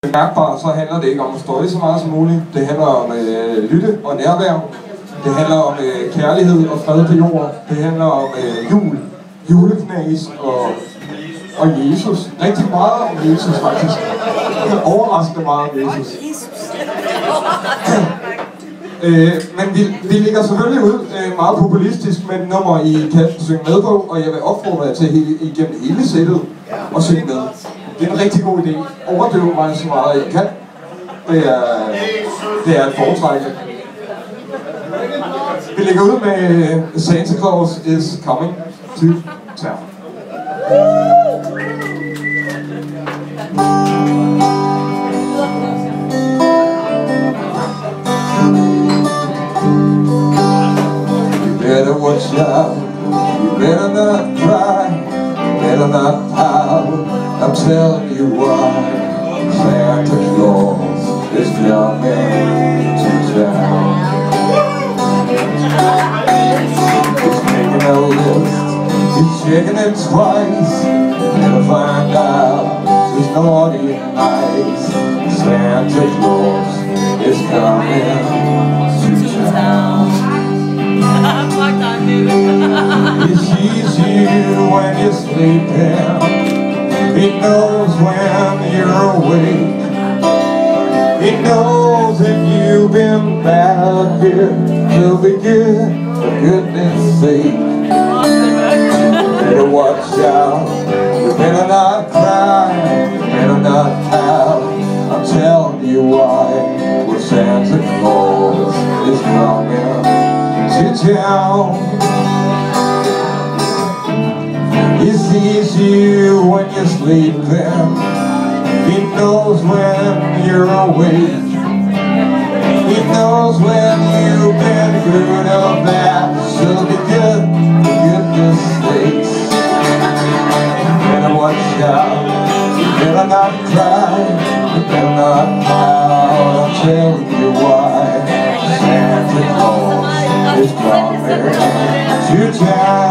Mærkbart, så handler det ikke om at støje så meget som muligt. Det handler om lytte og nærvær. Det handler om kærlighed og fred på jorden. Det handler om jul, juleknas og Jesus. Rigtig meget om Jesus faktisk. Overraskende meget om Jesus. Men vi ligger selvfølgelig ud meget populistisk med et nummer, I kan synge med på, og jeg vil opfordre jer til igennem hele sættet at synge med. Det er en rigtig god idé. Overdøve mig så meget I kan. Det er et foretrække. Vi lægger ud med Santa Claus is coming to town. You better watch out, you better not cry, you better not pout. I'm telling you why. Santa Claus is coming to town. He's making a list, he's checking it twice. Never find out who's naughty and nice. Santa Claus is coming to town. He sees you when you're sleeping. He knows when you're awake. He knows if you've been bad here. He'll be good, for goodness sake. You better watch out. You better not cry. You better not pout. I'm telling you why. Well, Santa Claus is coming to town. He sees you when you're sleeping. He knows when you're awake. He knows when you've been good or bad. So be good, for goodness sakes. You better watch out. You better not cry. You better not pout. I'll tell you why. Santa Claus is coming to town.